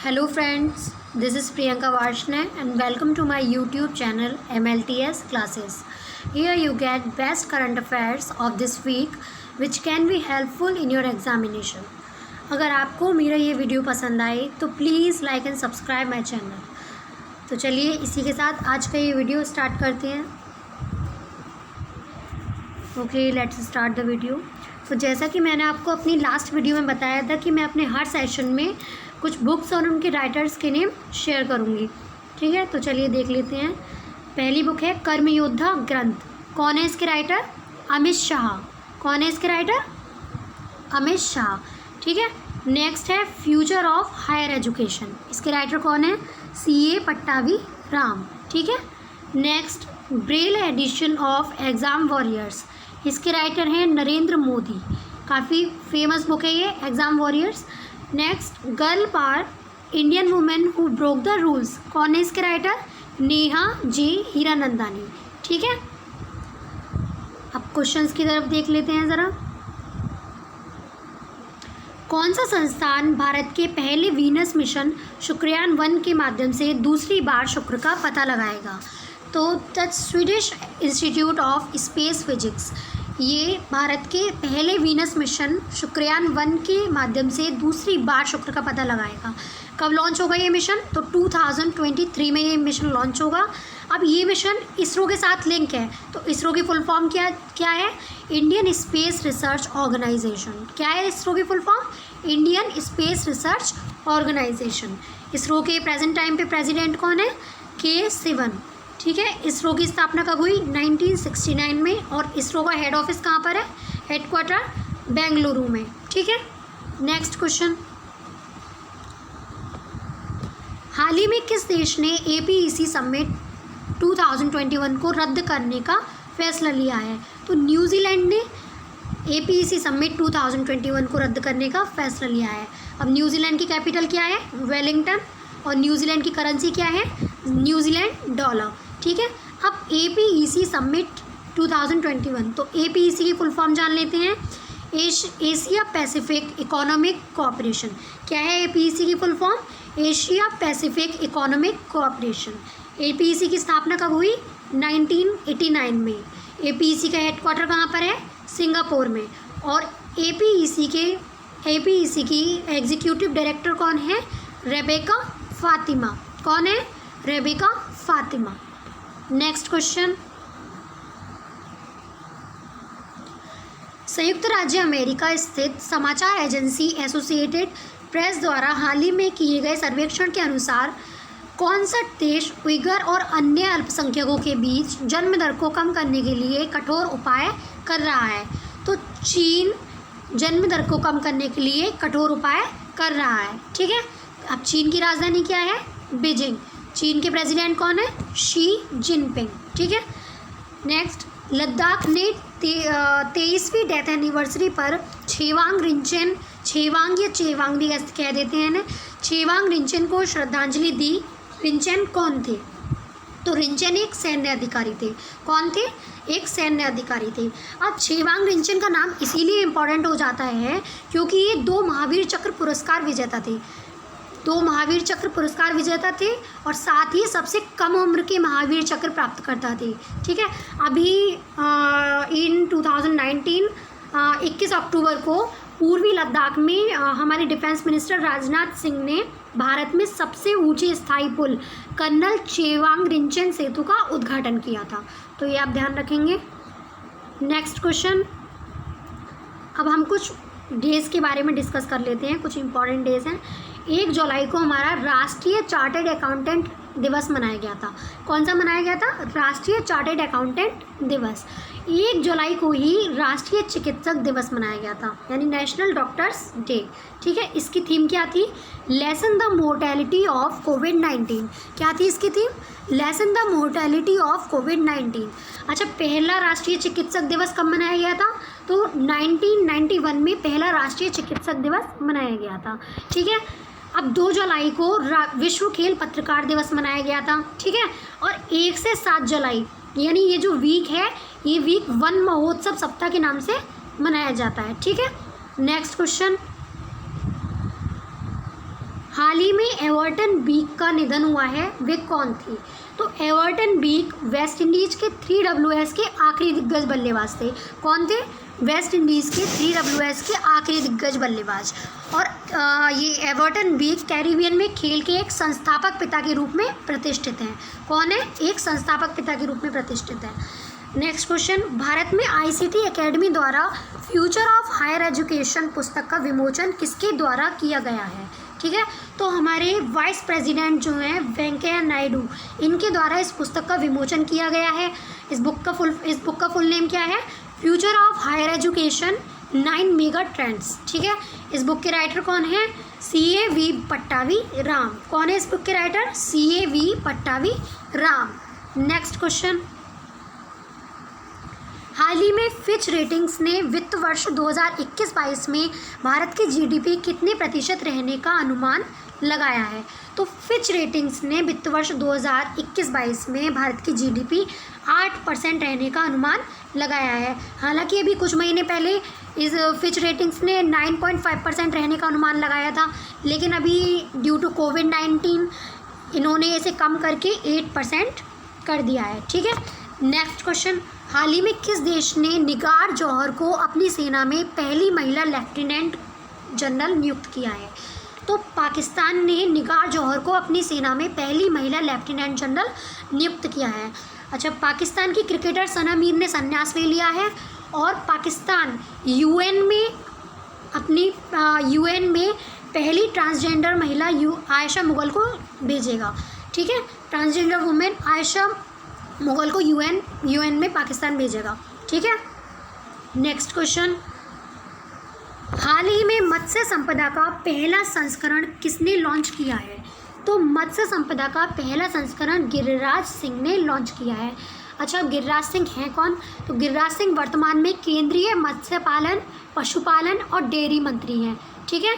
Hello friends, this is Priyanka Varshney and welcome to my YouTube channel MLTS Classes. Here you get best current affairs of this week which can be helpful in your examination. अगर आपको मेरा ये video पसंद आए तो please like and subscribe my channel. तो चलिए इसी के साथ आज का ये वीडियो स्टार्ट करते हैं। Okay, let's start the video. तो जैसा कि मैंने आपको अपनी लास्ट वीडियो में बताया था कि मैं अपने हर सेशन में कुछ बुक्स और उनके राइटर्स के नेम शेयर करूंगी। ठीक है, तो चलिए देख लेते हैं। पहली बुक है कर्मयोद्धा ग्रंथ। कौन है इसके राइटर? अमित शाह। कौन है इसके राइटर? अमित शाह। ठीक है। नेक्स्ट है फ्यूचर ऑफ हायर एजुकेशन। इसके राइटर कौन है? CA पट्टाभी राम। ठीक है। Next braille edition of exam warriors. इसके राइटर हैं नरेंद्र मोदी। काफ़ी फेमस बुक है ये, exam warriors. Next girl power Indian women who broke the rules. कौन है इसके राइटर? नेहा जे हीरानंदानी। ठीक है। अब क्वेश्चंस की तरफ देख लेते हैं ज़रा। कौन सा संस्थान भारत के पहले वीनस मिशन शुक्रयान 1 के माध्यम से दूसरी बार शुक्र का पता लगाएगा? तो the Swedish institute of space physics. ये भारत के पहले वीनस मिशन शुक्रयान 1 के माध्यम से दूसरी बार शुक्र का पता लगाएगा। कब लॉन्च होगा ये मिशन? तो 2023 में ये मिशन लॉन्च होगा। अब ये मिशन इसरो के साथ लिंक है, तो इसरो की फुल फॉर्म क्या है? Indian space research organisation. क्या है इसरो की full form? Indian space research organisation. ISRO के प्रेजेंट टाइम पे प्रेसिडेंट कौन है? K सिवन। ठीक है। इसरो की स्थापना कब हुई? 1969 में। और इसरो का हेड ऑफिस कहाँ पर है? हेडक्वार्टर बेंगलुरु में। ठीक है। Next question. हाल ही में किस देश ने APEC समिट 2021 को रद्द करने का फैसला लिया है? तो न्यूजीलैंड ने APEC समिट 2021 को रद्द करने का फैसला लिया है। अब न्यूजीलैंड की कैपिटल क्या है? वेलिंगटन। और न्यूजीलैंड की करेंसी क्या है? New Zealand dollar. ठीक है। अब APEC समिट 2021, तो APEC की फुल फॉर्म जान लेते हैं। Asia Pacific economic cooperation. क्या है APEC की full form? Asia Pacific economic cooperation. APEC की स्थापना कब हुई? 1989 में। APEC का हेडक्वार्टर कहाँ पर है? सिंगापुर में। और APEC की एग्जीक्यूटिव डायरेक्टर कौन है? Rebecca Fatima. कौन है? Rebecca Fatima. Next question. संयुक्त राज्य अमेरिका स्थित समाचार एजेंसी एसोसिएटेड प्रेस द्वारा हाल ही में किए गए सर्वेक्षण के अनुसार कौन सा देश उइगर और अन्य अल्पसंख्यकों के बीच जन्म दर को कम करने के लिए कठोर उपाय कर रहा है? तो चीन जन्म दर को कम करने के लिए कठोर उपाय कर रहा है। ठीक है। अब चीन की राजधानी क्या है? बीजिंग। चीन के प्रेसिडेंट कौन है? Xi Jinping. ठीक है। नेक्स्ट, लद्दाख ने 23वीं डेथ एनिवर्सरी पर छेवांग रिंचेन, छेवांग या चेवांग भी कह देते हैं ना, छेवांग रिंचेन को श्रद्धांजलि दी। रिंचेन कौन थे? तो रिंचेन एक सैन्य अधिकारी थे। कौन थे? एक सैन्य अधिकारी थे। अब छेवांग रिंचेन का नाम इसीलिए इम्पॉर्टेंट हो जाता है क्योंकि ये 2 महावीर चक्र पुरस्कार विजेता थे। 2 महावीर चक्र पुरस्कार विजेता थे और साथ ही सबसे कम उम्र के महावीर चक्र प्राप्त करता थे। ठीक है। अभी इन 2019 21 अक्टूबर को पूर्वी लद्दाख में हमारे डिफेंस मिनिस्टर राजनाथ सिंह ने भारत में सबसे ऊंचे स्थायी पुल कर्नल छेवांग रिंचेन सेतु का उद्घाटन किया था। तो ये आप ध्यान रखेंगे। Next question. अब हम कुछ डेज़ के बारे में डिस्कस कर लेते हैं। कुछ इंपॉर्टेंट डेज़ हैं। 1 जुलाई को हमारा राष्ट्रीय चार्टर्ड अकाउंटेंट दिवस मनाया गया था। कौन सा मनाया गया था? राष्ट्रीय चार्टर्ड अकाउंटेंट दिवस। 1 जुलाई को ही राष्ट्रीय चिकित्सक दिवस मनाया गया था, यानी नेशनल डॉक्टर्स डे। ठीक है। इसकी थीम क्या थी? लेसन द मोर्टेलिटी ऑफ कोविड-19। क्या थी इसकी theme? Lesson the mortality of कोविड-19। अच्छा, पहला राष्ट्रीय चिकित्सक दिवस कब मनाया गया था? तो 1991 में पहला राष्ट्रीय चिकित्सक दिवस मनाया गया था। ठीक है। अब 2 जुलाई को विश्व खेल पत्रकार दिवस मनाया गया था। ठीक है। और 1 से 7 जुलाई यानी ये जो वीक है, ये वीक वन महोत्सव सप्ताह के नाम से मनाया जाता है। ठीक है। Next question. हाल ही में एवर्टन बीक का निधन हुआ है, वे कौन थी? तो एवर्टन बीक वेस्ट इंडीज के 3WS के आखिरी दिग्गज बल्लेबाज थे। कौन थे? वेस्ट इंडीज़ के 3WS के आखिरी दिग्गज बल्लेबाज। और ये एवर्टन बीक कैरिबियन में खेल के एक संस्थापक पिता के रूप में प्रतिष्ठित हैं। कौन है? एक संस्थापक पिता के रूप में प्रतिष्ठित है। नेक्स्ट क्वेश्चन, भारत में ICT एकेडमी द्वारा फ्यूचर ऑफ हायर एजुकेशन पुस्तक का विमोचन किसके द्वारा किया गया है? ठीक है, तो हमारे वाइस प्रेसिडेंट जो हैं वेंकैया नायडू, इनके द्वारा इस पुस्तक का विमोचन किया गया है। इस बुक का फुल नेम क्या है? Future of higher education 9 mega trends. ठीक है, इस बुक के राइटर कौन है? CAV पट्टावी राम। कौन है इस बुक के writer? CAV Pattabhi Ram. Next question, हाल ही में फिच रेटिंग्स ने वित्त वर्ष 2021-22 में भारत की GDP कितने प्रतिशत रहने का अनुमान लगाया है? तो फिच रेटिंग्स ने वित्त वर्ष 2021-22 में भारत की GDP 8% रहने का अनुमान लगाया है। हालांकि अभी कुछ महीने पहले इस फिच रेटिंग्स ने 9.5% रहने का अनुमान लगाया था, लेकिन अभी ड्यू टू कोविड-19 इन्होंने इसे कम करके 8% कर दिया है। ठीक है, नेक्स्ट क्वेश्चन, हाल ही में किस देश ने निगार जौहर को अपनी सेना में पहली महिला लेफ्टिनेंट जनरल नियुक्त किया है? तो पाकिस्तान ने निगार जौहर को अपनी सेना में पहली महिला लेफ्टिनेंट जनरल नियुक्त किया है। अच्छा, पाकिस्तान की क्रिकेटर सना मीर ने संन्यास ले लिया है और पाकिस्तान UN में पहली ट्रांसजेंडर महिला आयशा मुगल को भेजेगा। ठीक है, ट्रांसजेंडर वुमेन आयशा मुगल को UN में पाकिस्तान भेजेगा। ठीक है, नेक्स्ट क्वेश्चन, हाल ही में मत्स्य संपदा का पहला संस्करण किसने लॉन्च किया है? तो मत्स्य संपदा का पहला संस्करण गिरिराज सिंह ने लॉन्च किया है। अच्छा, गिरिराज सिंह हैं कौन? तो गिरिराज सिंह वर्तमान में केंद्रीय मत्स्य पालन, पशुपालन और डेयरी मंत्री हैं। ठीक है,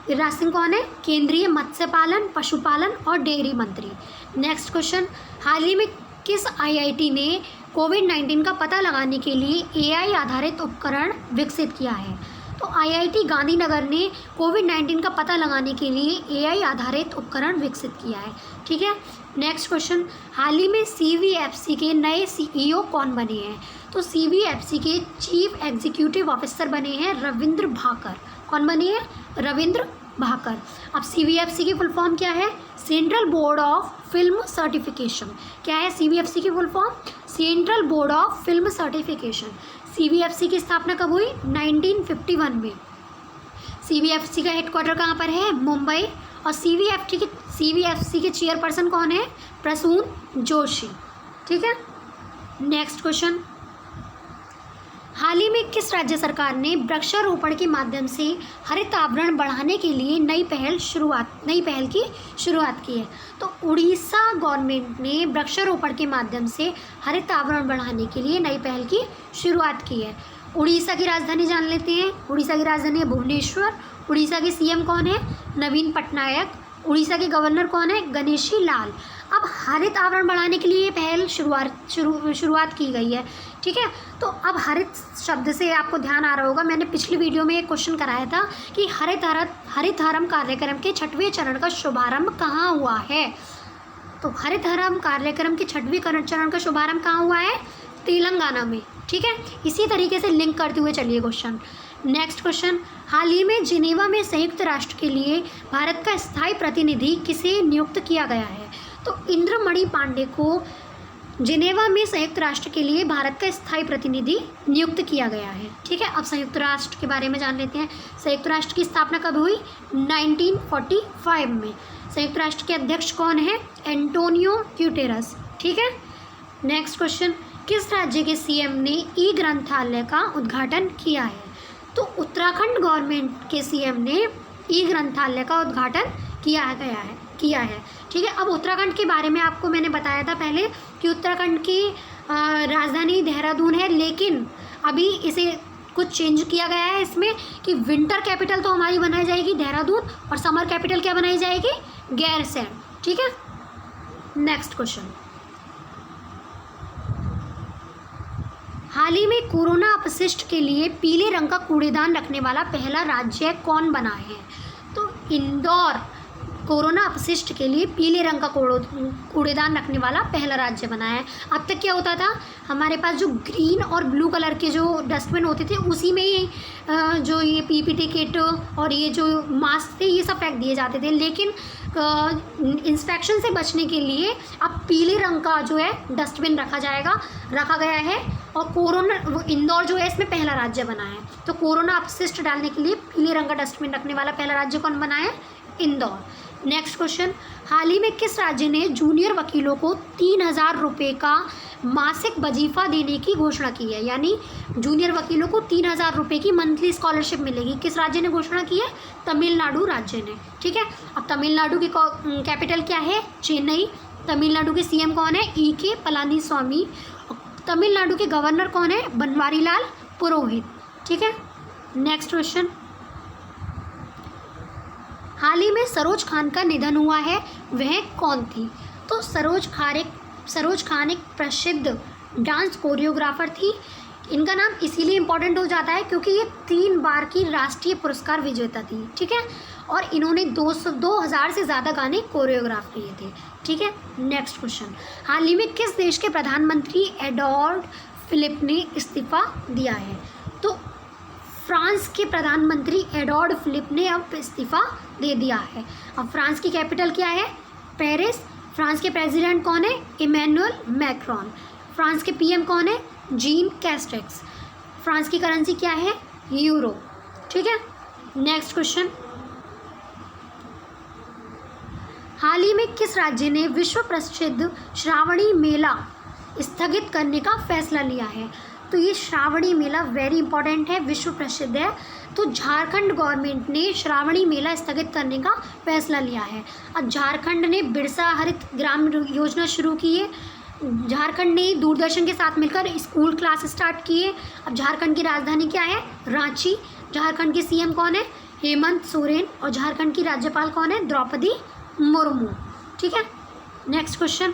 गिरिराज सिंह कौन है? केंद्रीय मत्स्य पालन, पशुपालन और डेयरी मंत्री। नेक्स्ट क्वेश्चन, हाल ही में किस IIT ने कोविड-19 का पता लगाने के लिए AI आधारित उपकरण विकसित किया है? तो IIT गांधीनगर ने कोविड-19 का पता लगाने के लिए AI आधारित उपकरण विकसित किया है। ठीक है, नेक्स्ट क्वेश्चन, हाल ही में CVFC के नए CEO कौन बने हैं? तो CVFC के चीफ एग्जीक्यूटिव ऑफिसर बने हैं रविंद्र भाकर। कौन बने हैं? रविंद्र भाकर। अब CVFC की फुल फॉर्म क्या है? Central board of film certification. क्या है CVFC की full form? Central board of film certification. CVFC की स्थापना कब हुई? 1951 में। CVFC का हेडक्वार्टर कहाँ पर है? मुंबई। और CVFC के चेयरपर्सन कौन है? प्रसून जोशी। ठीक है, नेक्स्ट क्वेश्चन, हाल ही में किस राज्य सरकार ने वृक्षारोपण के माध्यम से हरित आवरण बढ़ाने के लिए नई पहल की शुरुआत की है? तो उड़ीसा गवर्नमेंट ने वृक्षारोपण के माध्यम से हरित आवरण बढ़ाने के लिए नई पहल की शुरुआत की है। उड़ीसा की राजधानी जान लेते हैं। उड़ीसा की राजधानी है भुवनेश्वर। उड़ीसा के CM कौन है? नवीन पटनायक। उड़ीसा के गवर्नर कौन है? गणेशी लाल। अब हरित आवरण बढ़ाने के लिए ये पहल शुरुआत की गई है। ठीक है, तो अब हरित शब्द से आपको ध्यान आ रहा होगा, मैंने पिछली वीडियो में एक क्वेश्चन कराया था कि हरितहरम कार्यक्रम के 6वें चरण का शुभारंभ कहाँ हुआ है? तो हरितहरम कार्यक्रम के 6वें चरण का शुभारंभ कहाँ हुआ है? तेलंगाना में। ठीक है, इसी तरीके से लिंक करते हुए चलिए क्वेश्चन। नेक्स्ट क्वेश्चन, हाल ही में जिनेवा में संयुक्त राष्ट्र के लिए भारत का स्थायी प्रतिनिधि किसे नियुक्त किया गया है? तो इंद्रमणि पांडे को जिनेवा में संयुक्त राष्ट्र के लिए भारत का स्थायी प्रतिनिधि नियुक्त किया गया है। ठीक है, अब संयुक्त राष्ट्र के बारे में जान लेते हैं। संयुक्त राष्ट्र की स्थापना कब हुई? 1945 में। संयुक्त राष्ट्र के अध्यक्ष कौन है? एंटोनियो ग्यूटेरस। ठीक है, नेक्स्ट क्वेश्चन, किस राज्य के CM ने ई-ग्रंथालय का उद्घाटन किया है? तो उत्तराखंड गवर्नमेंट के CM ने ई-ग्रंथालय का उद्घाटन किया है। ठीक है, अब उत्तराखंड के बारे में आपको मैंने बताया था पहले कि उत्तराखंड की राजधानी देहरादून है, लेकिन अभी इसे कुछ चेंज किया गया है इसमें कि विंटर कैपिटल तो हमारी बनाई जाएगी देहरादून और समर कैपिटल क्या बनाई जाएगी? गैरसैंण। ठीक है, नेक्स्ट क्वेश्चन, हाल ही में कोरोना अपशिष्ट के लिए पीले रंग का कूड़ेदान रखने वाला पहला राज्य कौन बना है? तो इंदौर कोरोना अपशिष्ट के लिए पीले रंग का कूड़ेदान रखने वाला पहला राज्य बना है। अब तक क्या होता था, हमारे पास जो ग्रीन और ब्लू कलर के जो डस्टबिन होते थे उसी में ही जो ये पीपीटी किट और ये जो मास्क थे ये सब फेंक दिए जाते थे, लेकिन इंस्पेक्शन से बचने के लिए अब पीले रंग का जो है डस्टबिन रखा गया है। और कोरोना इंदौर जो है इसमें पहला राज्य बना है। तो कोरोना अपशिष्ट डालने के लिए पीले रंग का डस्टबिन रखने वाला पहला राज्य कौन बना है? इंदौर। नेक्स्ट क्वेश्चन, हाल ही में किस राज्य ने जूनियर वकीलों को 3,000 रुपये का मासिक वजीफा देने की घोषणा की है? यानी जूनियर वकीलों को 3,000 रुपये की मंथली स्कॉलरशिप मिलेगी। किस राज्य ने घोषणा की है? तमिलनाडु राज्य ने। ठीक है, अब तमिलनाडु की कैपिटल क्या है? चेन्नई। तमिलनाडु के सीएम कौन है? E.K. पलानीस्वामी। तमिलनाडु के गवर्नर कौन है? बनवारीलाल पुरोहित। ठीक है, नेक्स्ट क्वेश्चन, हाल ही में सरोज खान का निधन हुआ है, वह कौन थी? तो सरोज खान एक प्रसिद्ध डांस कोरियोग्राफर थी। इनका नाम इसीलिए इम्पॉर्टेंट हो जाता है क्योंकि ये 3 बार की राष्ट्रीय पुरस्कार विजेता थी। ठीक है, और इन्होंने 2000 से ज़्यादा गाने कोरियोग्राफ किए थे। ठीक है, नेक्स्ट क्वेश्चन, हाल ही में किस देश के प्रधानमंत्री एडोर्ड फिलिप ने इस्तीफा दिया है? तो फ्रांस के प्रधानमंत्री एडोर्ड फिलिप ने अब इस्तीफा दे दिया है। अब फ्रांस की कैपिटल क्या है? पेरिस। फ्रांस के प्रेसिडेंट कौन है? Emmanuel Macron. फ्रांस के पीएम कौन है? Jean Castex. फ्रांस की करेंसी क्या है? यूरो। ठीक है, नेक्स्ट क्वेश्चन, हाल ही में किस राज्य ने विश्व प्रसिद्ध श्रावणी मेला स्थगित करने का फैसला लिया है? तो ये श्रावणी मेला वेरी इंपॉर्टेंट है, विश्व प्रसिद्ध है। तो झारखंड गवर्नमेंट ने श्रावणी मेला स्थगित करने का फैसला लिया है। अब झारखंड ने बिरसा हरित ग्राम योजना शुरू की है। झारखंड ने दूरदर्शन के साथ मिलकर स्कूल क्लास स्टार्ट किए। अब झारखंड की राजधानी क्या है? रांची। झारखंड के सीएम कौन है? हेमंत सोरेन। और झारखंड की राज्यपाल कौन है? द्रौपदी मुर्मू। ठीक है, नेक्स्ट क्वेश्चन,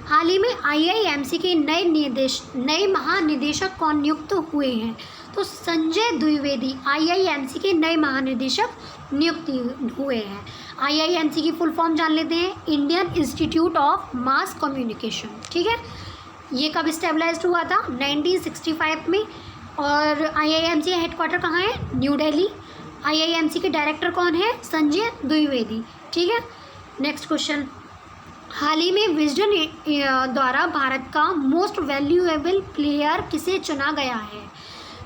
हाल ही में IIMC के नए महानिदेशक कौन नियुक्त हुए हैं? तो संजय द्विवेदी IIMC के नए महानिदेशक नियुक्त हुए हैं। IIMC की फुल फॉर्म जान लेते हैं, Indian institute of mass communication. ठीक है, ये कब स्टेबलाइज्ड हुआ था? 1965 में। और IIMC का हेडक्वार्टर कहाँ है? न्यू दिल्ली। IIMC के डायरेक्टर कौन है? संजय द्विवेदी। ठीक है, नेक्स्ट क्वेश्चन, हाल ही में विजडन द्वारा भारत का मोस्ट वैल्यूएबल प्लेयर किसे चुना गया है?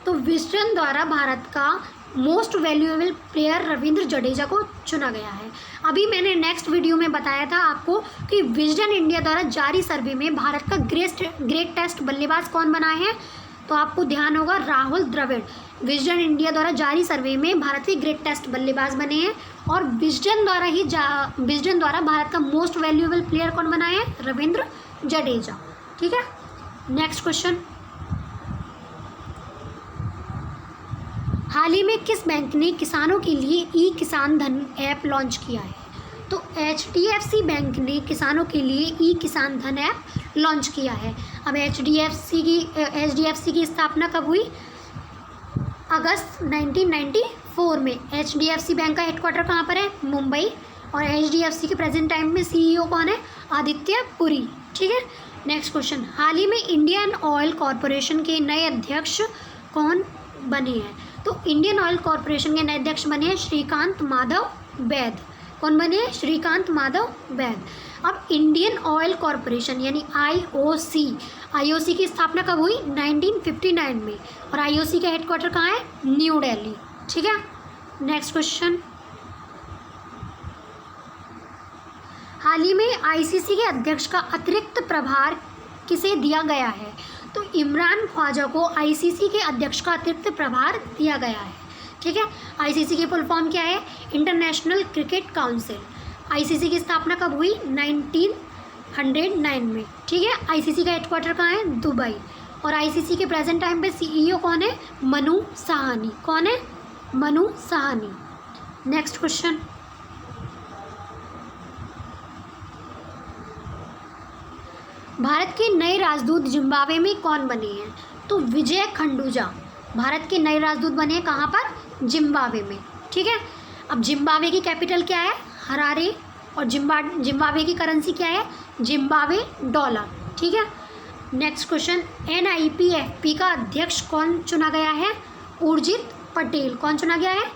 तो विजडन द्वारा भारत का most valuable player Ravindra Jadeja को चुना गया है। अभी मैंने नेक्स्ट वीडियो में बताया था आपको कि विजडन इंडिया द्वारा जारी सर्वे में भारत का ग्रेट टेस्ट बल्लेबाज कौन बना है? तो आपको ध्यान होगा, राहुल द्रविड़। विजडन इंडिया द्वारा जारी सर्वे में भारत के ग्रेट टेस्ट बल्लेबाज बने हैं। और विजडन द्वारा भारत का मोस्ट वैल्यूएबल प्लेयर कौन बना है? रविंद्र जडेजा। ठीक है, नेक्स्ट क्वेश्चन, हाल ही में किस बैंक ने किसानों के लिए ई-किसान धन ऐप लॉन्च किया है? तो HDFC बैंक ने किसानों के लिए ई-किसान धन ऐप लॉन्च किया है। अब HDFC की स्थापना कब हुई? अगस्त 1994 में। HDFC बैंक का हेडक्वार्टर कहाँ पर है? मुंबई। और HDFC के प्रेजेंट टाइम में CEO कौन है? आदित्य पुरी। ठीक है, नेक्स्ट क्वेश्चन, हाल ही में इंडियन ऑयल कॉरपोरेशन के नए अध्यक्ष कौन बने हैं? तो इंडियन ऑयल कॉरपोरेशन के नए अध्यक्ष बने हैं श्रीकांत माधव वैद। कौन बने हैं? श्रीकांत माधव वैद। अब इंडियन ऑयल कॉरपोरेशन यानी IOC की स्थापना कब हुई? 1959 में। और IOC का हेडक्वार्टर कहाँ है? न्यू दिल्ली। ठीक है, नेक्स्ट क्वेश्चन, हाल ही में ICC के अध्यक्ष का अतिरिक्त प्रभार किसे दिया गया है? तो इमरान ख्वाजा को ICC के अध्यक्ष का अतिरिक्त प्रभार दिया गया है। ठीक है, ICC की फुल फॉर्म क्या है? International cricket council. ICC की स्थापना कब हुई? 1909 में। ठीक है, ICC का हेडक्वार्टर कहाँ है? दुबई। और ICC के प्रेजेंट टाइम पे CEO कौन है? मनु साहनी। कौन है? मनु साहनी। नेक्स्ट क्वेश्चन, भारत के नए राजदूत जिम्बाब्वे में कौन बने हैं? तो विजय खंडूजा भारत के नए राजदूत बने हैं। कहाँ पर? जिम्बाब्वे में। ठीक है, अब जिम्बाब्वे की कैपिटल क्या है? हरारे। और जिम्बाब्वे की करेंसी क्या है? Zimbabwe dollar. ठीक है। नेक्स्ट क्वेश्चन, NIPFP का अध्यक्ष कौन चुना गया है? उर्जित पटेल। कौन चुना गया है?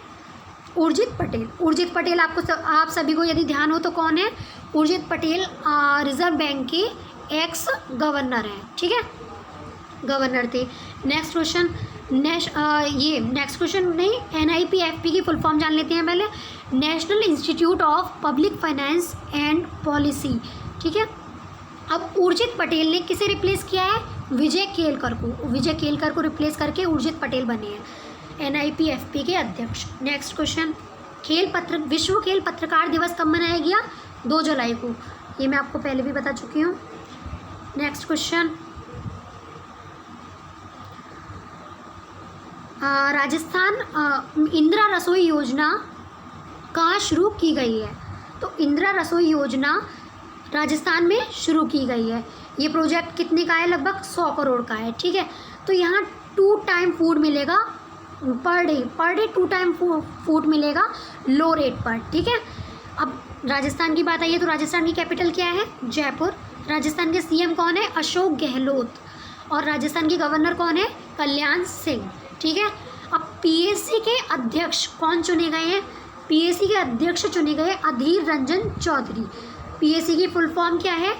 उर्जित पटेल। उर्जित पटेल आप सभी को यदि ध्यान हो तो कौन है? उर्जित पटेल रिजर्व बैंक के एक्स गवर्नर हैं। ठीक है, गवर्नर थे। नेक्स्ट क्वेश्चन, नेक्स्ट क्वेश्चन नहीं, NIPFP की फुल फॉर्म जान लेते हैं पहले। National institute of public finance and policy. ठीक है। अब उर्जित पटेल ने किसे रिप्लेस किया है? विजय केलकर को। विजय केलकर को रिप्लेस करके उर्जित पटेल बने हैं NIPFP के अध्यक्ष। नेक्स्ट क्वेश्चन, विश्व खेल पत्रकार दिवस कब मनाया गया? 2 जुलाई को। ये मैं आपको पहले भी बता चुकी हूँ। नेक्स्ट क्वेश्चन, राजस्थान इंदिरा रसोई योजना कहाँ शुरू की गई है? तो इंदिरा रसोई योजना राजस्थान में शुरू की गई है। ये प्रोजेक्ट कितने का है? लगभग 100 करोड़ का है। ठीक है। तो यहाँ 2 टाइम फूड मिलेगा पर डे 2 टाइम फूड मिलेगा लो रेट पर। ठीक है। अब राजस्थान की बात आई है तो राजस्थान की कैपिटल क्या है? जयपुर। राजस्थान के CM कौन है? अशोक गहलोत। और राजस्थान के गवर्नर कौन है? कल्याण सिंह। ठीक है। अब PSC के अध्यक्ष कौन चुने गए हैं? PSC के अध्यक्ष चुने गए अधीर रंजन चौधरी। PSC की फुल फॉर्म क्या है?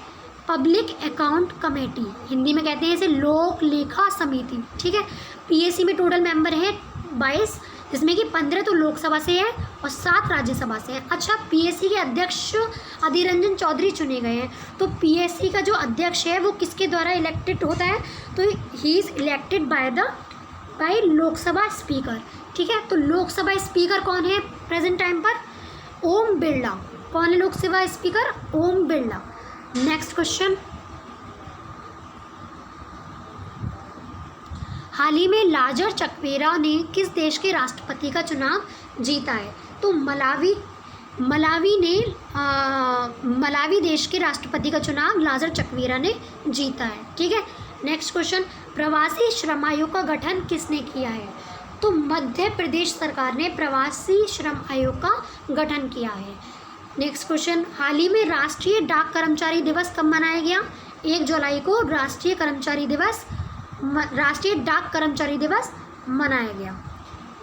Public account committee. हिंदी में कहते हैं इसे लोक लेखा समिति। ठीक है। PSC में टोटल मेंबर हैं 22, जिसमें कि 15 तो लोकसभा से हैं और 7 राज्यसभा से हैं। अच्छा, PSC के अध्यक्ष अधीर रंजन चौधरी चुने गए हैं। तो PSC का जो अध्यक्ष है वो किसके द्वारा इलेक्टेड होता है? तो he is elected by Lok Sabha speaker. ठीक है। तो लोकसभा स्पीकर कौन है प्रेजेंट टाइम पर? ओम बिरला। कौन है Lok Sabha speaker? Om Birla. Next question, हाल ही में लाजर चकवेरा ने किस देश के राष्ट्रपति का चुनाव जीता है? तो मलावी देश के राष्ट्रपति का चुनाव लाजर चकवेरा ने जीता है। ठीक है। नेक्स्ट क्वेश्चन, प्रवासी श्रम आयोग का गठन किसने किया है? तो मध्य प्रदेश सरकार ने प्रवासी श्रम आयोग का गठन किया है। नेक्स्ट क्वेश्चन, हाल ही में राष्ट्रीय डाक कर्मचारी दिवस कब मनाया गया? 1 जुलाई को राष्ट्रीय डाक कर्मचारी दिवस मनाया गया।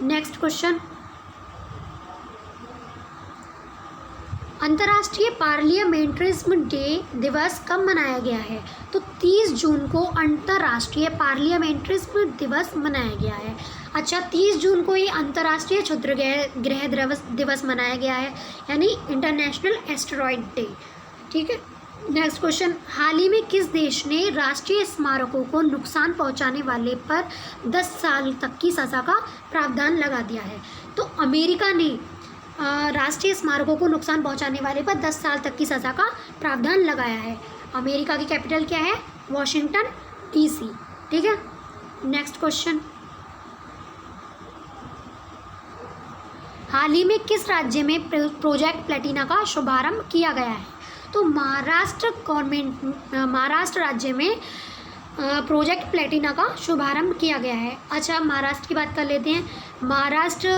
नेक्स्ट क्वेश्चन, अंतर्राष्ट्रीय पार्लियामेंट्रिज्म डे दिवस कब मनाया गया है? तो 30 जून को अंतर्राष्ट्रीय पार्लियामेंट्रिज्म दिवस मनाया गया है। अच्छा, 30 जून को ही अंतर्राष्ट्रीय क्षुद्र ग्रह दिवस मनाया गया है, यानी इंटरनेशनल एस्टेरॉयड डे। ठीक है। नेक्स्ट क्वेश्चन, हाल ही में किस देश ने राष्ट्रीय स्मारकों को नुकसान पहुंचाने वाले पर 10 साल तक की सज़ा का प्रावधान लगा दिया है? तो अमेरिका ने राष्ट्रीय स्मारकों को नुकसान पहुंचाने वाले पर 10 साल तक की सज़ा का प्रावधान लगाया है। अमेरिका की कैपिटल क्या है? Washington DC। ठीक है। नेक्स्ट क्वेश्चन, हाल ही में किस राज्य में प्रोजेक्ट प्लेटिना का शुभारंभ किया गया है? तो महाराष्ट्र राज्य में प्रोजेक्ट प्लेटिना का शुभारंभ किया गया है। अच्छा, महाराष्ट्र की बात कर लेते हैं। महाराष्ट्र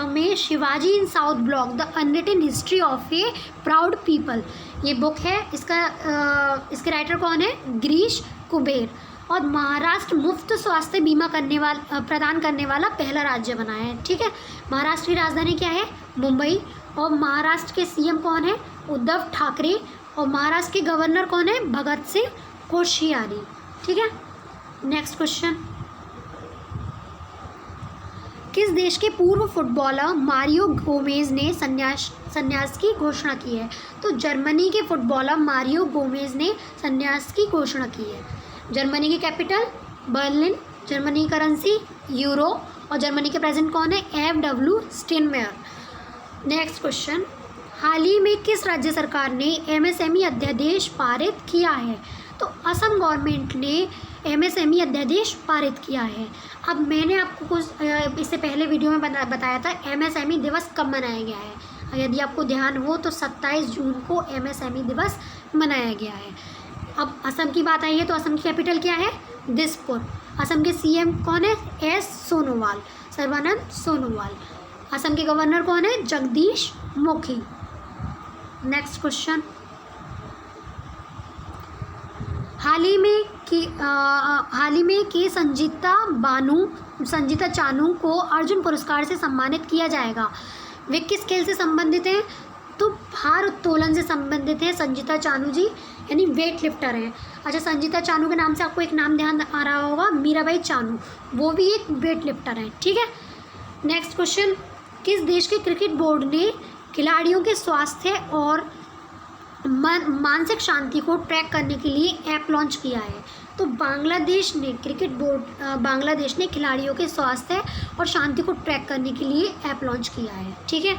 में Shivaji in South Block the unwritten history of a proud people, ये बुक है। इसके राइटर कौन है? गिरीश कुबेर। और महाराष्ट्र मुफ्त स्वास्थ्य बीमा प्रदान करने वाला पहला राज्य बना है। ठीक है। महाराष्ट्र की राजधानी क्या है? मुंबई। और महाराष्ट्र के CM कौन है? उद्धव ठाकरे। और महाराष्ट्र के गवर्नर कौन है? भगत सिंह कोश्यारी। ठीक है। नेक्स्ट क्वेश्चन, किस देश के पूर्व फुटबॉलर मारियो गोमेज ने संन्यास की घोषणा की है? तो जर्मनी के फुटबॉलर मारियो गोमेज ने संन्यास की घोषणा की है। जर्मनी की कैपिटल बर्लिन। जर्मनी की करेंसी यूरो। और जर्मनी के प्रेसिडेंट कौन है? FW स्टेनमेयर। नेक्स्ट क्वेश्चन, हाल ही में किस राज्य सरकार ने MSME अध्यादेश पारित किया है? तो असम गवर्नमेंट ने MSME अध्यादेश पारित किया है। अब मैंने आपको कुछ इससे पहले वीडियो में बताया था MSME दिवस कब मनाया गया है। यदि आपको ध्यान हो तो 27 जून को MSME दिवस मनाया गया है। अब असम की बात आई है तो असम की कैपिटल क्या है? दिसपुर। असम के CM कौन है? S सोनोवाल, सर्बानंद सोनोवाल। असम के गवर्नर कौन है? जगदीश मुखी। नेक्स्ट क्वेश्चन, हाल ही में के संजीता चानू को अर्जुन पुरस्कार से सम्मानित किया जाएगा। वे किस खेल से संबंधित हैं? तो भार उत्तोलन से संबंधित है संजीता चानू जी, यानी वेट लिफ्टर हैं। अच्छा, संजीता चानू के नाम से आपको एक नाम ध्यान आ रहा होगा, मीराबाई चानू, वो भी एक वेट लिफ्टर हैं। ठीक है। नेक्स्ट क्वेश्चन, किस देश के क्रिकेट बोर्ड ने खिलाड़ियों के स्वास्थ्य और मानसिक शांति को ट्रैक करने के लिए ऐप लॉन्च किया है? तो बांग्लादेश ने खिलाड़ियों के स्वास्थ्य और शांति को ट्रैक करने के लिए ऐप लॉन्च किया है। ठीक है।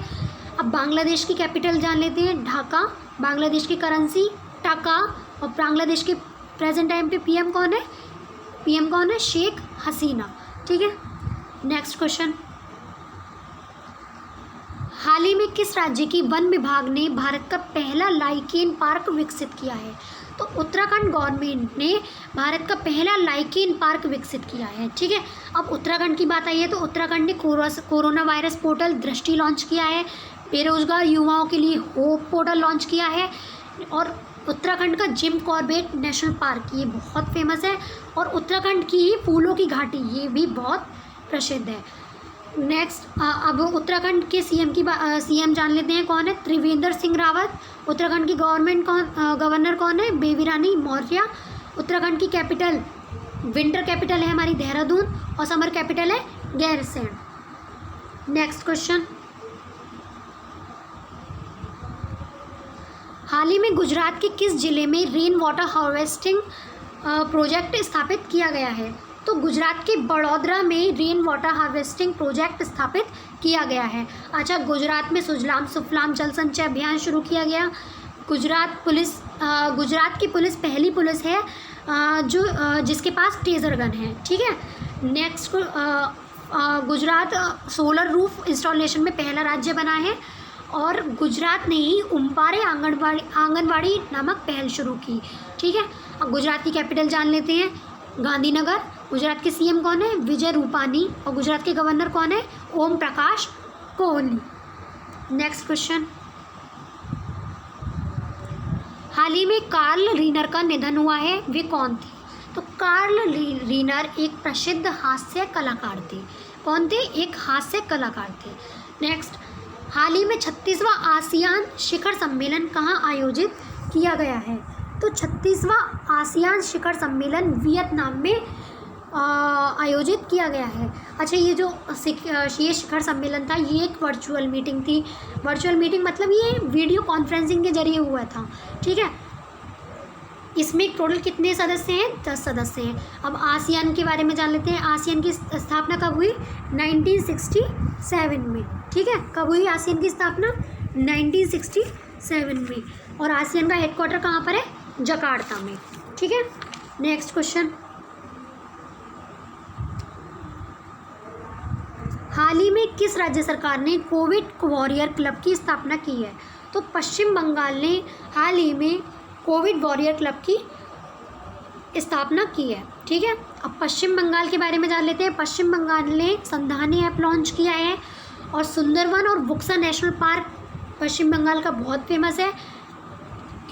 अब बांग्लादेश की कैपिटल जान लेते हैं, ढाका। बांग्लादेश की करेंसी टका। और बांग्लादेश के प्रेजेंट टाइम पे पीएम कौन है? शेख हसीना। ठीक है। नेक्स्ट क्वेश्चन, हाल ही में किस राज्य की वन विभाग ने भारत का पहला लाइकेन पार्क विकसित किया है? तो उत्तराखंड गवर्नमेंट ने भारत का पहला लाइकेन पार्क विकसित किया है। ठीक है। अब उत्तराखंड की बात आई है तो उत्तराखंड ने कोरोना वायरस पोर्टल दृष्टि लॉन्च किया है, बेरोजगार युवाओं के लिए होप पोर्टल लॉन्च किया है, और उत्तराखंड का जिम कॉर्बेट नेशनल पार्क ये बहुत फेमस है, और उत्तराखंड की फूलों की घाटी ये भी बहुत प्रसिद्ध है। नेक्स्ट, अब उत्तराखंड के सीएम जान लेते हैं, कौन है? त्रिवेंद्र सिंह रावत। उत्तराखंड की गवर्नर कौन है? बेबी रानी मौर्य। उत्तराखंड की कैपिटल, विंटर कैपिटल है हमारी देहरादून, और समर कैपिटल है गैरसैंण। नेक्स्ट क्वेश्चन, हाल ही में गुजरात के किस जिले में रेन वाटर हार्वेस्टिंग प्रोजेक्ट स्थापित किया गया है? तो गुजरात के बड़ौदरा में रेन वाटर हार्वेस्टिंग प्रोजेक्ट स्थापित किया गया है। अच्छा, गुजरात में सुजलाम सुफलाम जल संचय अभियान शुरू किया गया। गुजरात की पुलिस पहली पुलिस है जिसके पास टेजर गन है। ठीक है। Next, Gujarat solar roof installation में पहला राज्य बना है, और गुजरात ने ही उम्पारे आंगनवाड़ी नामक पहल शुरू की। ठीक है। अब गुजरात की कैपिटल जान लेते हैं, गांधीनगर। गुजरात के सीएम कौन है? विजय रूपानी। और गुजरात के गवर्नर कौन है? ओम प्रकाश कोहली। नेक्स्ट क्वेश्चन, हाल ही में कार्ल रीनर का निधन हुआ है, वे कौन थे? तो कार्ल रीनर एक प्रसिद्ध हास्य कलाकार थे। कौन थे? एक हास्य कलाकार थे। नेक्स्ट, हाल ही में 36वां आसियान शिखर सम्मेलन कहाँ आयोजित किया गया है? तो 36वां आसियान शिखर सम्मेलन वियतनाम में आयोजित किया गया है। अच्छा, ये शिखर सम्मेलन था, ये एक वर्चुअल मीटिंग थी। वर्चुअल मीटिंग मतलब ये वीडियो कॉन्फ्रेंसिंग के जरिए हुआ था। ठीक है। इसमें टोटल कितने सदस्य हैं? 10 सदस्य हैं। अब आसियान के बारे में जान लेते हैं। आसियान की स्थापना कब हुई? 1967 में। ठीक है। कब हुई आसियान की स्थापना? 1967 में। और आसियान का हेडक्वार्टर कहाँ पर है? जकार्ता में। ठीक है। नेक्स्ट क्वेश्चन, हाल ही में किस राज्य सरकार ने कोविड वॉरियर क्लब की स्थापना की है? तो पश्चिम बंगाल ने हाल ही में कोविड वॉरियर क्लब की स्थापना की है। ठीक है। अब पश्चिम बंगाल के बारे में जान लेते हैं। पश्चिम बंगाल ने संधानी ऐप लॉन्च किया है, और सुंदरवन और बुक्सा नेशनल पार्क पश्चिम बंगाल का बहुत फेमस है।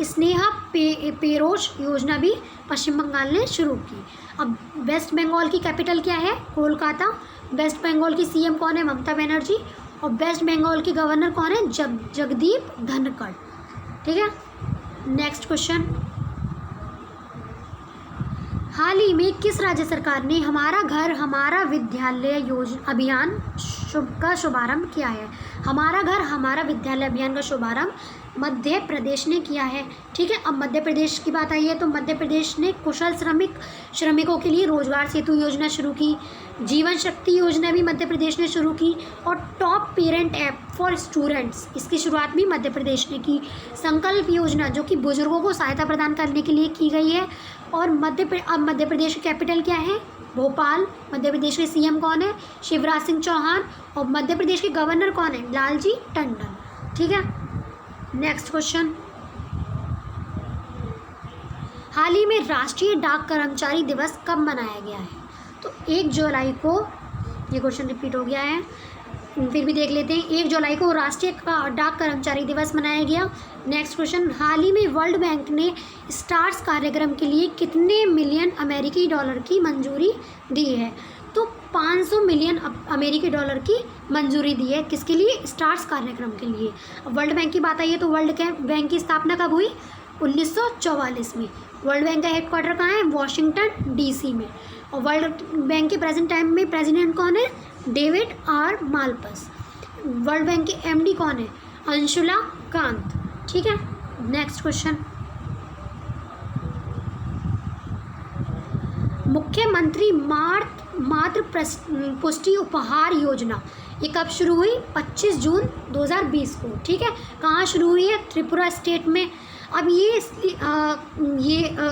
स्नेहा पेरोज योजना भी पश्चिम बंगाल ने शुरू की। अब वेस्ट बंगाल की कैपिटल क्या है? कोलकाता। वेस्ट बंगाल की सीएम कौन है? ममता बनर्जी। और वेस्ट बंगाल की गवर्नर कौन है? जगदीप धनखड़। ठीक है। नेक्स्ट क्वेश्चन, हाल ही में किस राज्य सरकार ने हमारा घर हमारा विद्यालय अभियान का शुभारंभ किया है? हमारा घर हमारा विद्यालय अभियान का शुभारंभ मध्य प्रदेश ने किया है। ठीक है। अब मध्य प्रदेश की बात आई है तो मध्य प्रदेश ने कुशल श्रमिकों के लिए रोजगार सेतु योजना शुरू की। जीवन शक्ति योजना भी मध्य प्रदेश ने शुरू की, और top parent app for students इसकी शुरुआत भी मध्य प्रदेश ने की। संकल्प योजना जो कि बुजुर्गों को सहायता प्रदान करने के लिए की गई है। और अब मध्य प्रदेश की कैपिटल क्या है? भोपाल। मध्य प्रदेश के सीएम कौन है? शिवराज सिंह चौहान। और मध्य प्रदेश के गवर्नर कौन है? लालजी टंडन। ठीक है। नेक्स्ट क्वेश्चन, हाल ही में राष्ट्रीय डाक कर्मचारी दिवस कब मनाया गया है? तो 1 जुलाई को, ये क्वेश्चन रिपीट हो गया है, फिर भी देख लेते हैं। 1 जुलाई को राष्ट्रीय डाक कर्मचारी दिवस मनाया गया। नेक्स्ट क्वेश्चन, हाल ही में वर्ल्ड बैंक ने स्टार्स कार्यक्रम के लिए कितने मिलियन अमेरिकी डॉलर की मंजूरी दी है? तो 500 मिलियन अमेरिकी डॉलर की मंजूरी दी है। किसके लिए? स्टार्स कार्यक्रम के लिए। अब वर्ल्ड बैंक की बात आई है तो वर्ल्ड बैंक की स्थापना कब हुई? 1944 में। वर्ल्ड बैंक का हेडक्वार्टर कहाँ है? वॉशिंगटन DC में। और वर्ल्ड बैंक के प्रेजेंट टाइम में प्रेसिडेंट कौन है? David R Malpass. World Bank के MD कौन है? अंशुला कांत। ठीक है, नेक्स्ट क्वेश्चन, मुख्यमंत्री मातृ पुष्टि उपहार योजना ये कब शुरू हुई? 25 जून 2020 को। ठीक है, कहाँ शुरू हुई है? त्रिपुरा स्टेट में। अब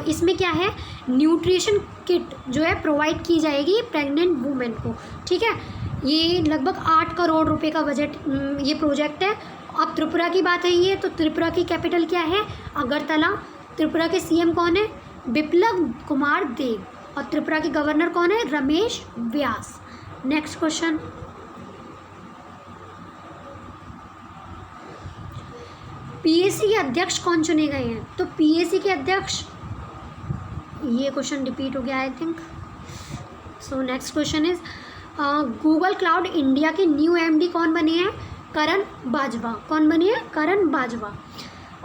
इसमें क्या है? न्यूट्रिशन किट जो है प्रोवाइड की जाएगी प्रेग्नेंट वुमेन को। ठीक है, ये लगभग 8 करोड़ रुपए का बजट ये प्रोजेक्ट है। अब त्रिपुरा की बात है ये, तो त्रिपुरा की कैपिटल क्या है? अगरतला। त्रिपुरा के CM कौन है? बिप्लब कुमार देव। और त्रिपुरा के गवर्नर कौन है? रमेश व्यास। नेक्स्ट क्वेश्चन, PAC के अध्यक्ष कौन चुने गए हैं? तो PAC के अध्यक्ष, ये क्वेश्चन रिपीट हो गया I think. So next question is, Google cloud India के न्यू MD कौन बने हैं? करण बाजवा। कौन बने हैं? करण बाजवा।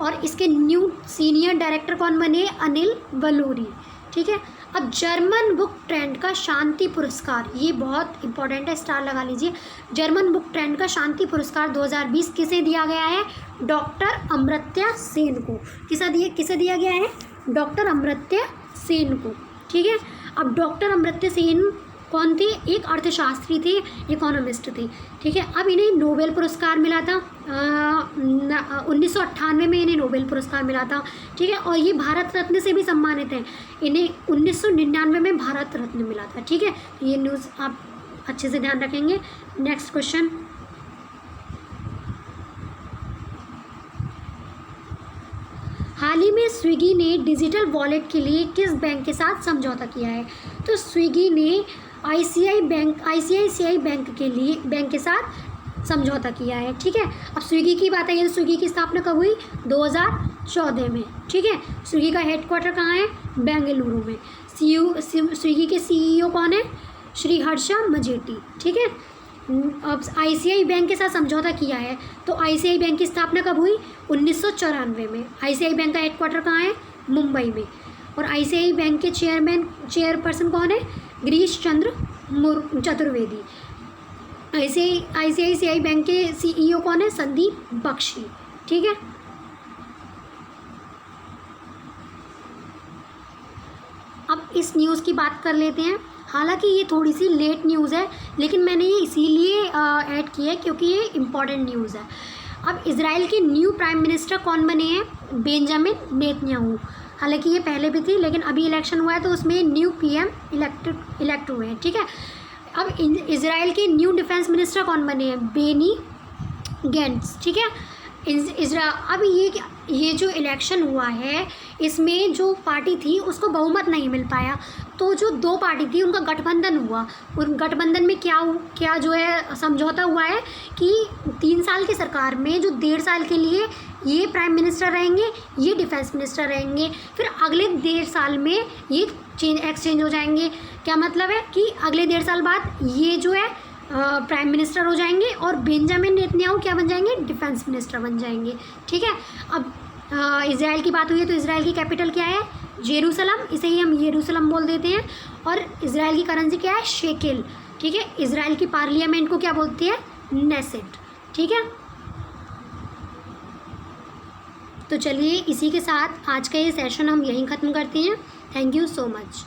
और इसके न्यू सीनियर डायरेक्टर कौन बने? अनिल बलूरी। ठीक है, अब जर्मन बुक ट्रेंड का शांति पुरस्कार, ये बहुत इंपॉर्टेंट है, स्टार लगा लीजिए। जर्मन बुक ट्रेंड का शांति पुरस्कार 2020 किसे दिया गया है? डॉक्टर अमर्त्य सेन को। किसे दिया गया है? डॉक्टर अमर्त्य सेन को। ठीक है, अब डॉक्टर अमर्त्य सेन कौन थे? एक अर्थशास्त्री थे, इकोनॉमिस्ट थे। ठीक है, अब इन्हें नोबेल पुरस्कार मिला था 1998 में इन्हें नोबेल पुरस्कार मिला था। ठीक है, और ये भारत रत्न से भी सम्मानित हैं। इन्हें 1999 में भारत रत्न मिला था। ठीक है, ये न्यूज़ आप अच्छे से ध्यान रखेंगे। नेक्स्ट क्वेश्चन, हाल ही में स्विगी ने डिजिटल वॉलेट के लिए किस बैंक के साथ समझौता किया है? तो स्विगी ने ICICI बैंक के साथ समझौता किया है। ठीक है, अब स्विगी की बात है तो स्विगी की स्थापना कब हुई? 2014 में। ठीक है, स्विगी का हेडक्वार्टर कहाँ है? बेंगलुरु में। स्विगी के CEO कौन है? श्री हर्षा मजेटी। ठीक है, अब ICICI बैंक के साथ समझौता किया है तो ICICI बैंक की स्थापना कब हुई? 1994 में। ICICI बैंक का हेडक्वार्टर कहाँ है? मुंबई में। और ICICI बैंक के चेयरपर्सन कौन है? गिरीश चंद्र चतुर्वेदी। ICICI बैंक के CEO कौन है? संदीप बख्शी। ठीक है, अब इस न्यूज़ की बात कर लेते हैं। हालांकि ये थोड़ी सी लेट न्यूज़ है, लेकिन मैंने ये इसीलिए ऐड की है क्योंकि ये इम्पॉर्टेंट न्यूज़ है। अब इजराइल के न्यू प्राइम मिनिस्टर कौन बने हैं? Benjamin Netanyahu. हालांकि ये पहले भी थी, लेकिन अभी इलेक्शन हुआ है तो उसमें न्यू PM इलेक्ट हुए हैं। ठीक है, अब इजराइल के न्यू डिफेंस मिनिस्टर कौन बने हैं? Benny Gantz. ठीक है, अब ये जो इलेक्शन हुआ है इसमें जो पार्टी थी उसको बहुमत नहीं मिल पाया, तो जो 2 पार्टी थी उनका गठबंधन हुआ। और गठबंधन में क्या जो है समझौता हुआ है कि 3 साल की सरकार में जो 1.5 साल के लिए ये प्राइम मिनिस्टर रहेंगे, ये डिफेंस मिनिस्टर रहेंगे, फिर अगले 1.5 साल में ये एक्सचेंज हो जाएंगे। क्या मतलब है कि अगले 1.5 साल बाद ये जो है प्राइम मिनिस्टर हो जाएंगे और बेंजामिन नेतन्याहू क्या बन जाएंगे? डिफेंस मिनिस्टर बन जाएंगे। ठीक है, अब इजराइल की बात हुई है तो इजराइल की कैपिटल क्या है? जेरूसलम, इसे ही हम येरूशलम बोल देते हैं। और इजराइल की करेंसी क्या है? शेकेल। ठीक है, इजराइल की पार्लियामेंट को क्या बोलती है? नेसेट। ठीक है, तो चलिए इसी के साथ आज का ये सेशन हम यहीं ख़त्म करते हैं। Thank you so much.